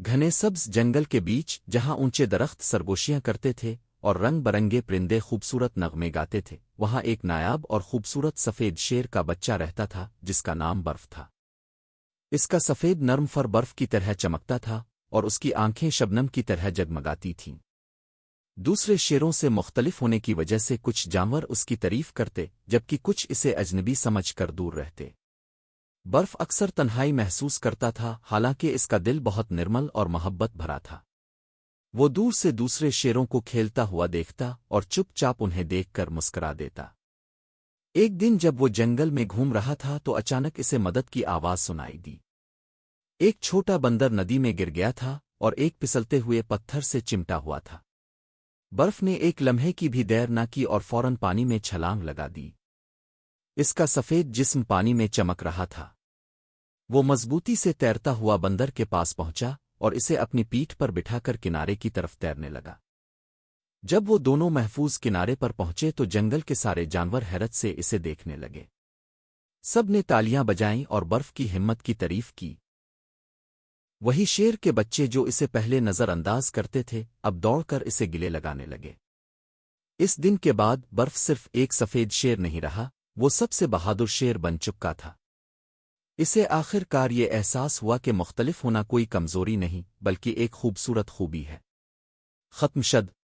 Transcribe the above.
گھنے سبز جنگل کے بیچ جہاں اونچے درخت سرگوشیاں کرتے تھے اور رنگ برنگے پرندے خوبصورت نغمے گاتے تھے، وہاں ایک نایاب اور خوبصورت سفید شیر کا بچہ رہتا تھا جس کا نام برف تھا۔ اس کا سفید نرم فر برف کی طرح چمکتا تھا اور اس کی آنکھیں شبنم کی طرح جگمگاتی تھیں۔ دوسرے شیروں سے مختلف ہونے کی وجہ سے کچھ جانور اس کی تعریف کرتے جبکہ کچھ اسے اجنبی سمجھ کر دور رہتے۔ برف اکثر تنہائی محسوس کرتا تھا، حالانکہ اس کا دل بہت نرمل اور محبت بھرا تھا۔ وہ دور سے دوسرے شیروں کو کھیلتا ہوا دیکھتا اور چپ چاپ انہیں دیکھ کر مسکرا دیتا۔ ایک دن جب وہ جنگل میں گھوم رہا تھا تو اچانک اسے مدد کی آواز سنائی دی۔ ایک چھوٹا بندر ندی میں گر گیا تھا اور ایک پسلتے ہوئے پتھر سے چمٹا ہوا تھا۔ برف نے ایک لمحے کی بھی دیر نہ کی اور فوراً پانی میں چھلانگ لگا دی۔ اس کا سفید جسم پانی میں چمک رہا تھا۔ وہ مضبوطی سے تیرتا ہوا بندر کے پاس پہنچا اور اسے اپنی پیٹھ پر بٹھا کر کنارے کی طرف تیرنے لگا۔ جب وہ دونوں محفوظ کنارے پر پہنچے تو جنگل کے سارے جانور حیرت سے اسے دیکھنے لگے۔ سب نے تالیاں بجائیں اور برف کی ہمت کی تعریف کی۔ وہی شیر کے بچے جو اسے پہلے نظر انداز کرتے تھے اب دوڑ کر اسے گلے لگانے لگے۔ اس دن کے بعد برف صرف ایک سفید شیر نہیں رہا، وہ سب سے بہادر شیر بن چکا تھا۔ اسے آخر کار یہ احساس ہوا کہ مختلف ہونا کوئی کمزوری نہیں بلکہ ایک خوبصورت خوبی ہے۔ ختم شد۔